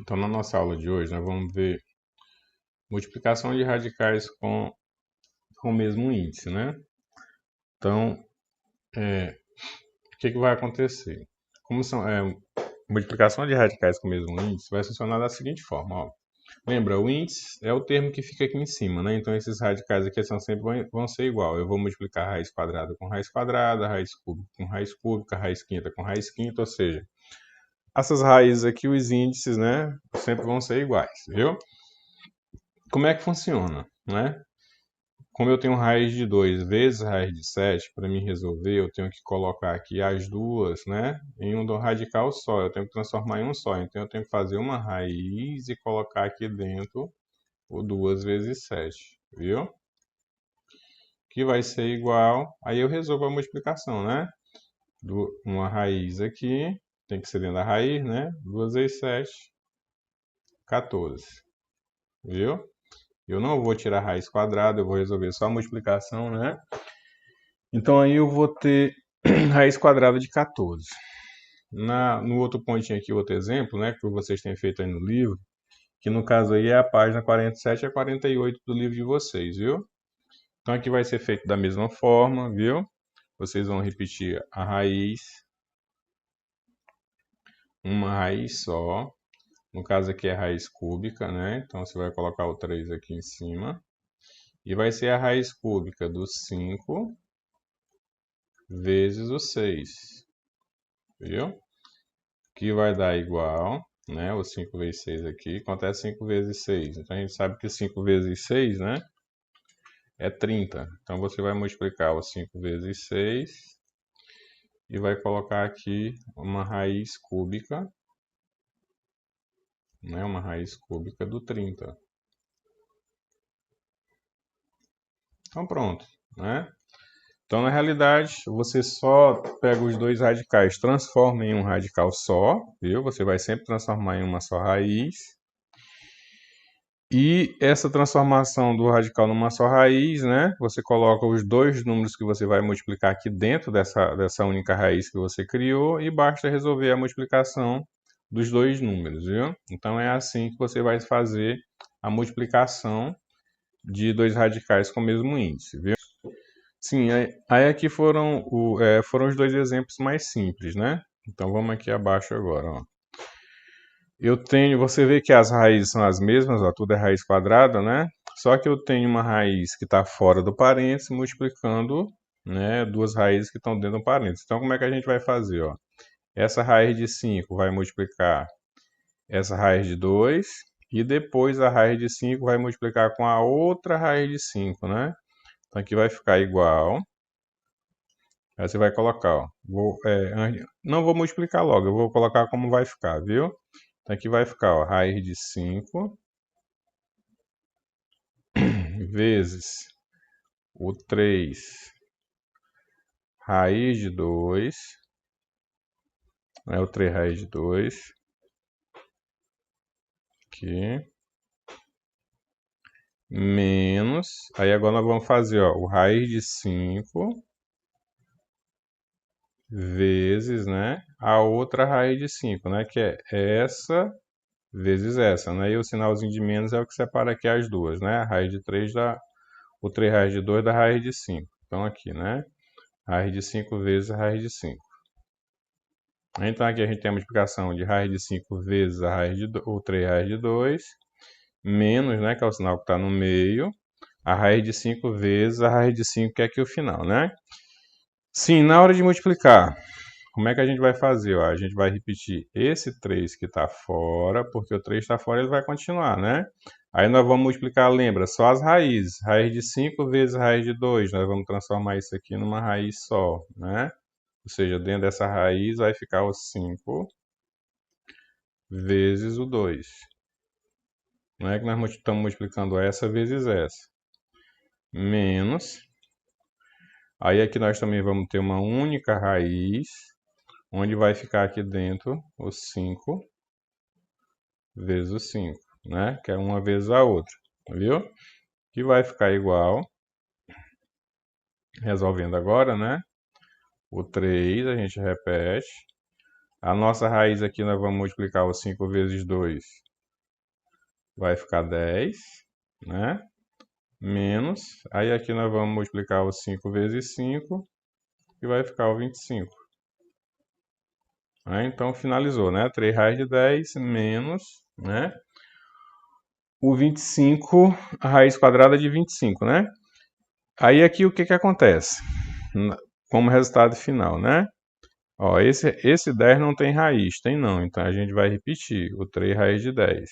Então, na nossa aula de hoje, nós vamos ver multiplicação de radicais com o mesmo índice, né? Então, o que vai acontecer? Como multiplicação de radicais com o mesmo índice, vai funcionar da seguinte forma, ó. Lembra, o índice é o termo que fica aqui em cima, né? Então, esses radicais aqui vão ser igual. Eu vou multiplicar raiz quadrada com raiz quadrada, raiz cúbica com raiz cúbica, raiz quinta com raiz quinta, ou seja, essas raízes aqui, os índices, né, sempre vão ser iguais, viu? Como é que funciona, né? Como eu tenho raiz de 2 vezes raiz de 7, para me resolver, eu tenho que colocar aqui as duas, né, em um radical só. Eu tenho que transformar em um só. Então, eu tenho que fazer uma raiz e colocar aqui dentro o 2 vezes 7, viu? Que vai ser igual... Aí eu resolvo a multiplicação, né? Uma raiz aqui, tem que ser dentro da raiz, né? 2 vezes 7, 14, viu? Eu não vou tirar raiz quadrada, eu vou resolver só a multiplicação, né? Então, aí eu vou ter raiz quadrada de 14. No outro pontinho aqui, outro exemplo, né, que vocês têm feito aí no livro, que no caso aí é a página 47 a 48 do livro de vocês, viu? Então, aqui vai ser feito da mesma forma, viu? Vocês vão repetir a raiz, uma raiz só. No caso aqui é a raiz cúbica, né? Então, você vai colocar o 3 aqui em cima. E vai ser a raiz cúbica do 5 vezes o 6, viu? Que vai dar igual, né? O 5 vezes 6 aqui. Quanto é 5 vezes 6? Então, a gente sabe que 5 vezes 6, né? É 30. Então, você vai multiplicar o 5 vezes 6 e vai colocar aqui uma raiz cúbica, né? Uma raiz cúbica do 30. Então, pronto, né? Então, na realidade, você só pega os dois radicais, transforma em um radical só, viu? Você vai sempre transformar em uma só raiz. E essa transformação do radical numa só raiz, né? Você coloca os dois números que você vai multiplicar aqui dentro dessa única raiz que você criou e basta resolver a multiplicação dos dois números, viu? Então, é assim que você vai fazer a multiplicação de dois radicais com o mesmo índice, viu? Sim, aí aqui foram os dois exemplos mais simples, né? Então vamos aqui abaixo agora, ó. Você vê que as raízes são as mesmas, ó, tudo é raiz quadrada, né? Só que eu tenho uma raiz que está fora do parênteses, multiplicando, né, duas raízes que estão dentro do parênteses. Então como é que a gente vai fazer, ó? Essa raiz de 5 vai multiplicar essa raiz de 2, e depois a raiz de 5 vai multiplicar com a outra raiz de 5, né? Então aqui vai ficar igual. Aí você vai colocar, ó. Não vou multiplicar logo, eu vou colocar como vai ficar, viu? Então aqui vai ficar, ó, raiz de 5 vezes o 3 raiz de 2, né? O 3 raiz de 2, aqui, menos, aí agora nós vamos fazer, ó, o raiz de 5 vezes, né, a outra raiz de 5, né, que é essa vezes essa, né? E o sinalzinho de menos é o que separa aqui as duas, né? A raiz de 3 o 3 raiz de 2 da raiz de 5. Então aqui, né? Raiz de 5 vezes a raiz de 5. Então aqui a gente tem a multiplicação de raiz de 5 vezes o 3 raiz de 2, menos, né? Que é o sinal que está no meio, a raiz de 5 vezes a raiz de 5, que é aqui o final, né? Sim, na hora de multiplicar, como é que a gente vai fazer? Ó, a gente vai repetir esse 3 que está fora, porque o 3 está fora, ele vai continuar, né? Aí nós vamos multiplicar, lembra, só as raízes. Raiz de 5 vezes raiz de 2. Nós vamos transformar isso aqui numa raiz só, né? Ou seja, dentro dessa raiz vai ficar o 5 vezes o 2. Não é que nós estamos multiplicando essa vezes essa. Menos. Aí aqui nós também vamos ter uma única raiz, onde vai ficar aqui dentro o 5 vezes o 5, né? Que é uma vezes a outra, viu? Que vai ficar igual, resolvendo agora, né? O 3 a gente repete. A nossa raiz aqui nós vamos multiplicar o 5 vezes 2, vai ficar 10, né? Menos, aí aqui nós vamos multiplicar o 5 vezes 5 e vai ficar o 25. Então finalizou, né? 3 raiz de 10 menos, né? O 25, a raiz quadrada de 25, né? Aí aqui o que que acontece? Como resultado final, né? Ó, esse 10 não tem raiz, tem não. Então a gente vai repetir o 3 raiz de 10,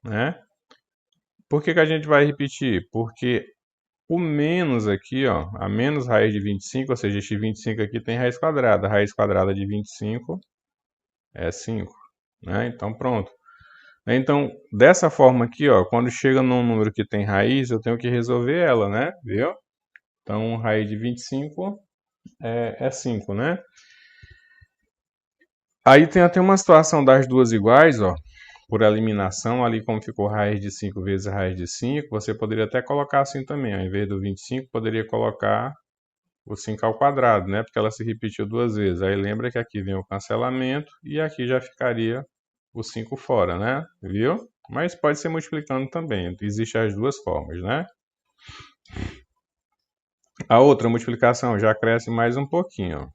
né? Por que que a gente vai repetir? Porque o menos aqui, ó, a menos raiz de 25, ou seja, este 25 aqui tem raiz quadrada. A raiz quadrada de 25 é 5, né? Então pronto. Então, dessa forma aqui, ó, quando chega num número que tem raiz, eu tenho que resolver ela, né? Viu? Então, raiz de 25 é 5, né? Aí tem até uma situação das duas iguais, ó, por eliminação, ali como ficou raiz de 5 vezes raiz de 5, você poderia até colocar assim também, ao invés do 25, poderia colocar o 5 ao quadrado, né? Porque ela se repetiu duas vezes. Aí lembra que aqui vem o cancelamento e aqui já ficaria o 5 fora, né? Viu? Mas pode ser multiplicando também. Existem as duas formas, né? A outra multiplicação já cresce mais um pouquinho,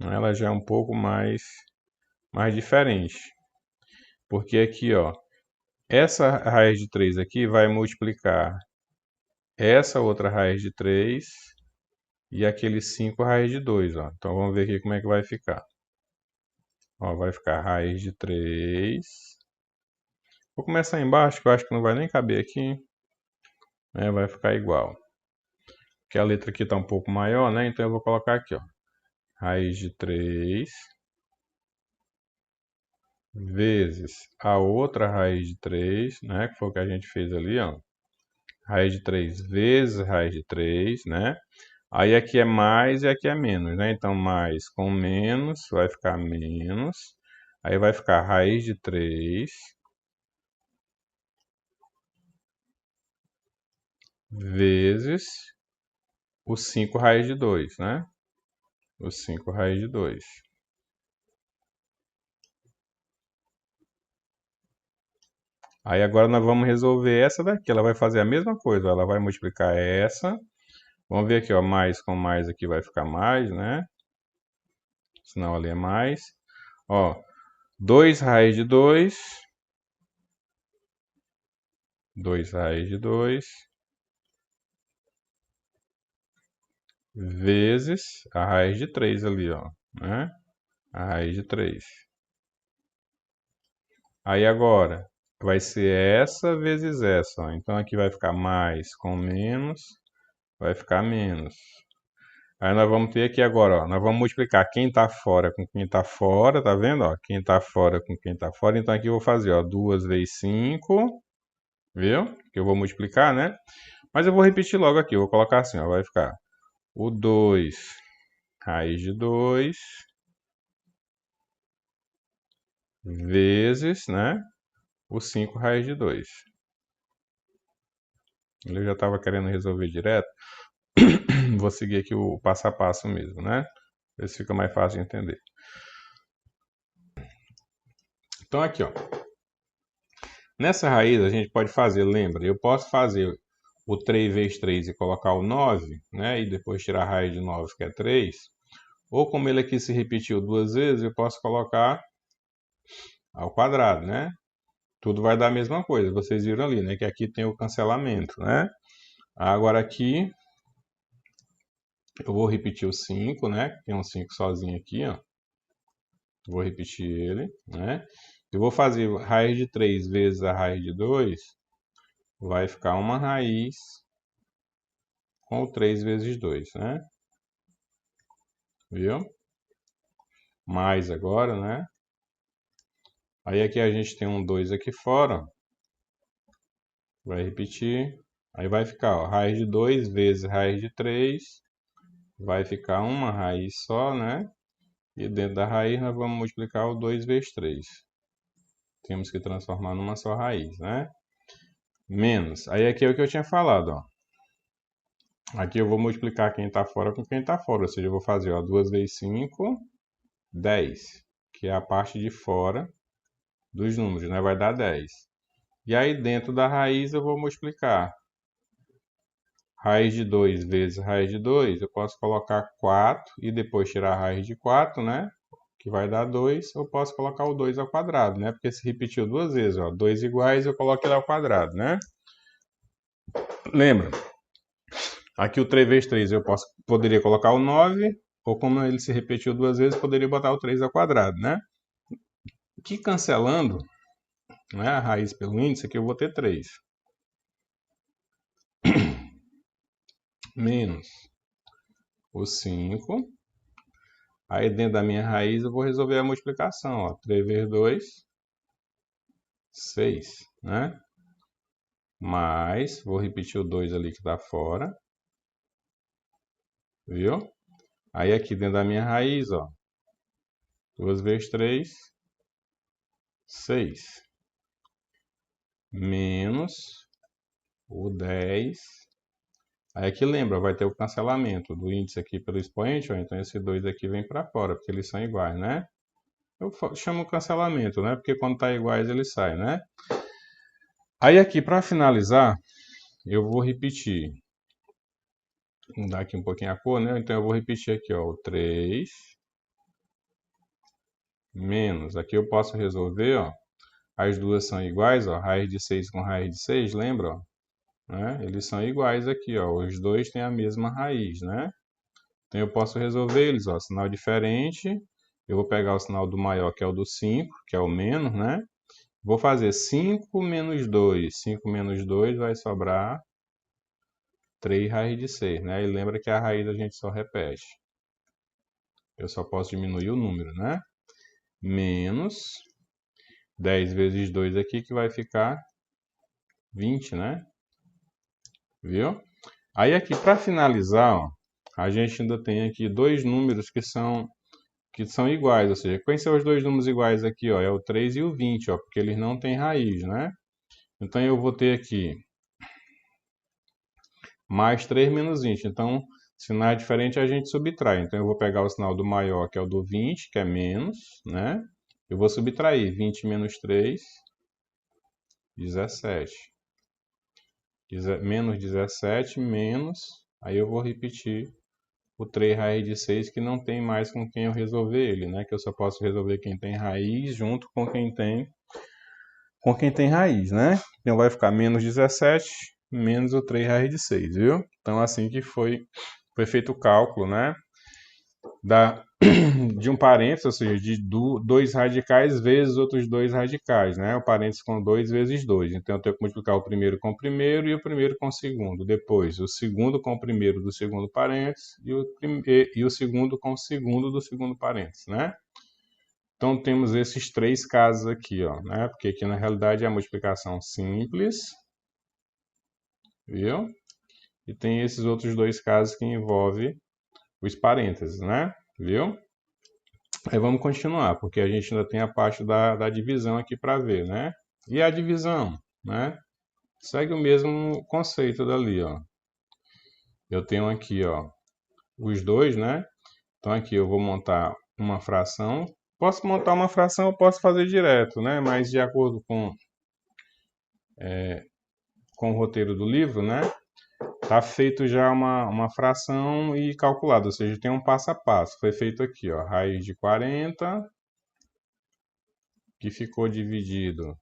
ó. Ela já é um pouco mais diferente. Porque aqui, ó, essa raiz de 3 aqui vai multiplicar essa outra raiz de 3 e aquele 5 raiz de 2, ó. Então vamos ver aqui como é que vai ficar. Ó, vai ficar raiz de 3. Vou começar embaixo, que eu acho que não vai nem caber aqui. Né? Vai ficar igual. Porque a letra aqui está um pouco maior, né? Então eu vou colocar aqui, ó. Raiz de 3 vezes a outra raiz de 3, né? Que foi o que a gente fez ali, ó. Raiz de 3 vezes raiz de 3, né? Aí aqui é mais e aqui é menos, né? Então mais com menos vai ficar menos. Aí vai ficar raiz de 3 vezes o 5 raiz de 2, né? O 5 raiz de 2. Aí agora nós vamos resolver essa daqui. Ela vai fazer a mesma coisa. Ela vai multiplicar essa. Vamos ver aqui, ó. Mais com mais aqui vai ficar mais, né? Senão ali é mais. Ó, 2 raiz de 2. 2 raiz de 2. Vezes a raiz de 3 ali, ó. Né? A raiz de 3. Aí agora vai ser essa vezes essa, ó. Então aqui vai ficar mais com menos, vai ficar menos. Aí nós vamos ter aqui agora, ó, nós vamos multiplicar quem está fora com quem está fora, tá vendo? Ó, quem está fora com quem está fora. Então aqui eu vou fazer, ó, 2 vezes 5, viu? Que eu vou multiplicar, né? Mas eu vou repetir logo aqui, eu vou colocar assim, ó, vai ficar o 2 raiz de 2 vezes, né? O 5 raiz de 2. Eu já estava querendo resolver direto. Vou seguir aqui o passo a passo mesmo, né? Ver se fica mais fácil de entender. Então aqui, ó. Nessa raiz a gente pode fazer, lembra? Eu posso fazer o 3 vezes 3 e colocar o 9, né? E depois tirar a raiz de 9, que é 3. Ou como ele aqui se repetiu duas vezes, eu posso colocar ao quadrado, né? Tudo vai dar a mesma coisa. Vocês viram ali, né? Que aqui tem o cancelamento, né? Agora aqui eu vou repetir o 5, né? Tem um 5 sozinho aqui, ó. Vou repetir ele, né? Eu vou fazer raiz de 3 vezes a raiz de 2, vai ficar uma raiz com o 3 vezes 2, né? Viu? Mais agora, né? Aí aqui a gente tem um 2 aqui fora, vai repetir. Aí vai ficar, ó, raiz de 2 vezes raiz de 3, vai ficar uma raiz só, né? E dentro da raiz nós vamos multiplicar o 2 vezes 3. Temos que transformar numa só raiz, né? Menos. Aí aqui é o que eu tinha falado, ó. Aqui eu vou multiplicar quem está fora com quem está fora. Ou seja, eu vou fazer, ó, 2 vezes 5, 10. Que é a parte de fora dos números, né? Vai dar 10. E aí dentro da raiz eu vou multiplicar. Raiz de 2 vezes raiz de 2, eu posso colocar 4 e depois tirar a raiz de 4, né? Que vai dar 2. Eu posso colocar o 2 ao quadrado, né? Porque se repetiu duas vezes, ó. 2 iguais, eu coloco ele ao quadrado, né? Lembra? Aqui o 3 vezes 3 poderia colocar o 9, ou como ele se repetiu duas vezes, poderia botar o 3 ao quadrado, né? Que cancelando, né, a raiz pelo índice, aqui eu vou ter 3. Menos o 5. Aí dentro da minha raiz eu vou resolver a multiplicação, ó. 3 vezes 2, 6, né? Mais, vou repetir o 2 ali que está fora. Viu? Aí aqui dentro da minha raiz, ó. 2 vezes 3, 6. Menos o 10. Aí aqui lembra, vai ter o cancelamento do índice aqui pelo expoente, ó. Então esse 2 aqui vem para fora, porque eles são iguais, né? Eu chamo cancelamento, né? Porque quando tá iguais ele sai, né? Aí aqui para finalizar, eu vou repetir. Vou mudar aqui um pouquinho a cor, né? Então eu vou repetir aqui, ó, o 3 menos. Aqui eu posso resolver, ó. As duas são iguais, ó. Raiz de 6 com raiz de 6, lembra, ó? Né? Eles são iguais aqui, ó. Os dois têm a mesma raiz, né? Então eu posso resolver eles, ó. Sinal diferente. Eu vou pegar o sinal do maior, que é o do 5, que é o menos, né? Vou fazer 5 menos 2. 5 menos 2 vai sobrar 3 raiz de 6, né? E lembra que a raiz a gente só repete. Eu só posso diminuir o número, né? Menos 10 vezes 2 aqui, que vai ficar 20, né? Viu? Aí aqui, para finalizar, ó, a gente ainda tem aqui dois números que são iguais, ou seja, quais são os dois números iguais aqui, ó? É o 3 e o 20, ó, porque eles não têm raiz, né? Então eu vou ter aqui mais 3 menos 20. Então, sinal diferente a gente subtrai. Então, eu vou pegar o sinal do maior, que é o do 20, que é menos, né? Eu vou subtrair 20 menos 3, 17. Menos 17, menos... Aí eu vou repetir o 3 raiz de 6, que não tem mais com quem eu resolver ele, né? Que eu só posso resolver quem tem raiz junto com quem tem raiz, né? Então, vai ficar menos 17, menos o 3 raiz de 6, viu? Então, assim que foi feito o cálculo, né? De um parênteses, ou seja, de dois radicais vezes outros dois radicais, né? O parênteses com 2 vezes 2. Então, eu tenho que multiplicar o primeiro com o primeiro e o primeiro com o segundo. Depois, o segundo com o primeiro do segundo parênteses e o segundo com o segundo do segundo parênteses, né? Então, temos esses três casos aqui, ó, né? Porque aqui, na realidade, é a multiplicação simples, viu? E tem esses outros dois casos que envolvem os parênteses, né? Viu? Aí vamos continuar, porque a gente ainda tem a parte da divisão aqui para ver, né? E a divisão, né? Segue o mesmo conceito dali, ó. Eu tenho aqui, ó, os dois, né? Então aqui eu vou montar uma fração. Posso montar uma fração, eu posso fazer direto, né? Mas de acordo com o roteiro do livro, né? Tá feito já uma fração e calculado, ou seja, tem um passo a passo. Foi feito aqui, ó, raiz de 40, que ficou dividido,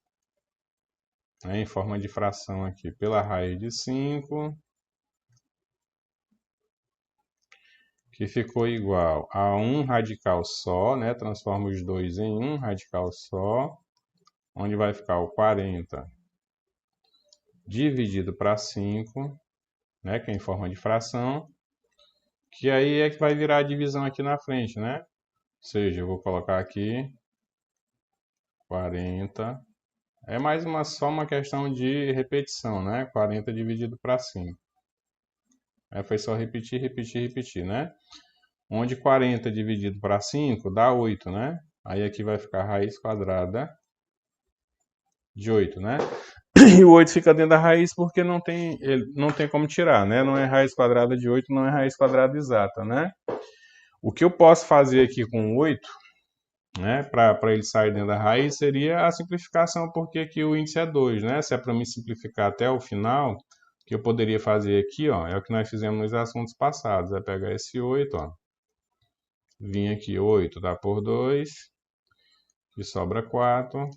né, em forma de fração aqui pela raiz de 5, que ficou igual a 1 radical só, né? Transforma os dois em 1 radical só, onde vai ficar o 40 dividido para 5, né? Que é em forma de fração, que aí é que vai virar a divisão aqui na frente, né? Ou seja, eu vou colocar aqui 40. É só uma questão de repetição, né? 40 dividido para 5. Aí foi só repetir, repetir, repetir, né? Onde 40 dividido para 5 dá 8, né? Aí aqui vai ficar raiz quadrada de 8, né? E o 8 fica dentro da raiz porque não tem como tirar, né? Não é raiz quadrada de 8, não é raiz quadrada exata, né? O que eu posso fazer aqui com 8 né? Para ele sair dentro da raiz, seria a simplificação, porque aqui o índice é 2, né? Se é para me simplificar até o final, o que eu poderia fazer aqui, ó, é o que nós fizemos nos assuntos passados. É pegar esse 8, ó. Vim aqui, 8 dá por 2, que sobra 4.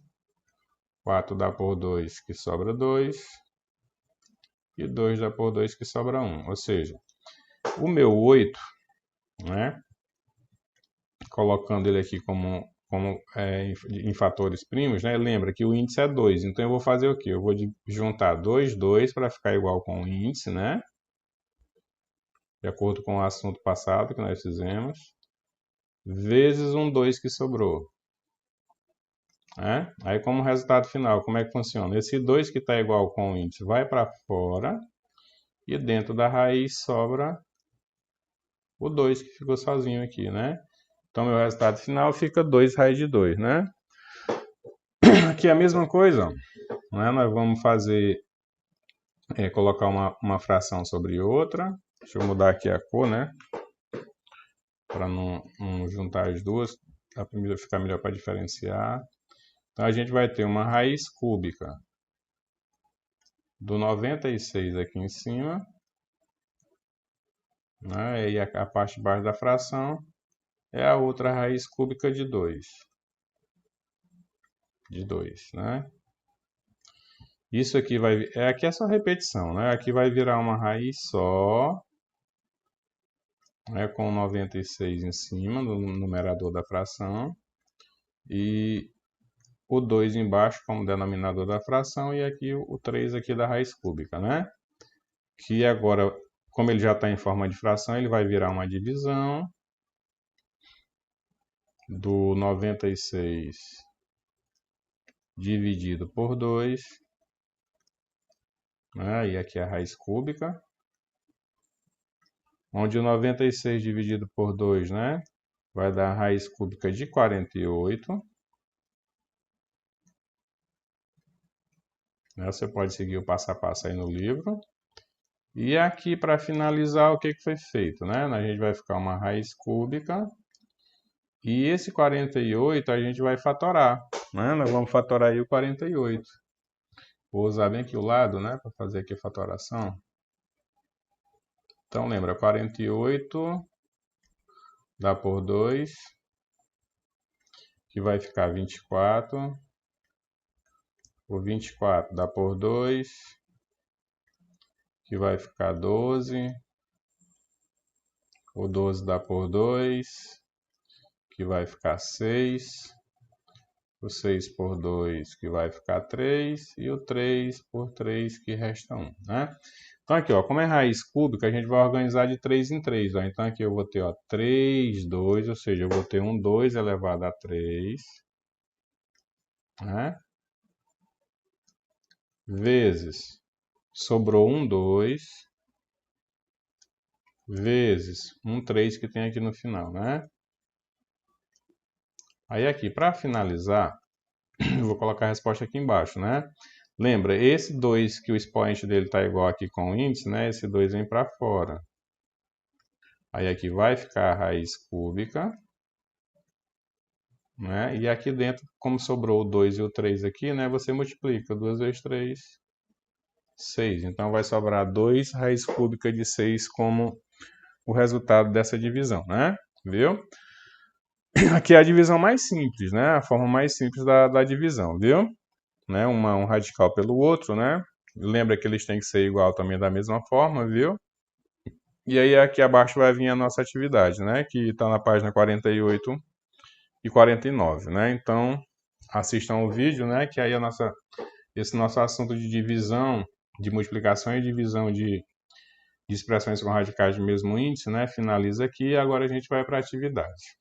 4 dá por 2, que sobra 2. E 2 dá por 2, que sobra 1. Ou seja, o meu 8, né? Colocando ele aqui como em fatores primos, né? Lembra que o índice é 2, então eu vou fazer o quê? Eu vou juntar 2 para ficar igual com o índice, né? De acordo com o assunto passado que nós fizemos, vezes um 2 que sobrou. Né? Aí, como resultado final, como é que funciona? Esse 2 que está igual com o índice vai para fora e dentro da raiz sobra o 2 que ficou sozinho aqui, né? Então, meu resultado final fica 2 raiz de 2, né? Aqui é a mesma coisa, né? Nós vamos fazer, colocar uma fração sobre outra. Deixa eu mudar aqui a cor, né? Para não juntar as duas, a primeira ficar melhor para diferenciar. Então, a gente vai ter uma raiz cúbica do 96 aqui em cima, né? E a parte de baixo da fração é a outra raiz cúbica de 2. De 2, né? Isso aqui aqui é só repetição, né? Aqui vai virar uma raiz só, né? Com 96 em cima do numerador da fração. E o 2 embaixo como denominador da fração e aqui o 3 aqui da raiz cúbica, né? Que agora, como ele já está em forma de fração, ele vai virar uma divisão do 96 dividido por 2, né? E aqui a raiz cúbica, onde o 96 dividido por 2, né? Vai dar a raiz cúbica de 48. Você pode seguir o passo a passo aí no livro. E aqui, para finalizar, o que foi feito, né? A gente vai ficar uma raiz cúbica. E esse 48 a gente vai fatorar, né? Nós vamos fatorar aí o 48. Vou usar bem aqui o lado, né? Para fazer aqui a fatoração. Então, lembra, 48 dá por 2, que vai ficar 24. O 24 dá por 2, que vai ficar 12. O 12 dá por 2, que vai ficar 6. O 6 por 2, que vai ficar 3. E o 3 por 3, que resta 1, né? Então aqui, ó, como é raiz cúbica, a gente vai organizar de 3 em 3. Ó. Então aqui eu vou ter, ó, 3, 2, ou seja, eu vou ter um 2 elevado a 3, né? Vezes, sobrou um 2, vezes um 3 que tem aqui no final, né? Aí aqui, para finalizar, eu vou colocar a resposta aqui embaixo, né? Lembra, esse 2 que o expoente dele está igual aqui com o índice, né? Esse 2 vem para fora. Aí aqui vai ficar a raiz cúbica, né? E aqui dentro, como sobrou o 2 e o 3 aqui, né? Você multiplica 2 vezes 3, 6. Então vai sobrar 2 raiz cúbica de 6 como o resultado dessa divisão, né? Viu? Aqui é a divisão mais simples, né? A forma mais simples da divisão, viu? Né? Um radical pelo outro, né? Lembra que eles têm que ser igual também da mesma forma, viu? E aí aqui abaixo vai vir a nossa atividade, né? Que está na página 48 e 49, né? Então, assistam o vídeo, né? Que aí esse nosso assunto de divisão, de multiplicação e divisão de expressões com radicais de mesmo índice, né? Finaliza aqui e agora a gente vai para a atividade.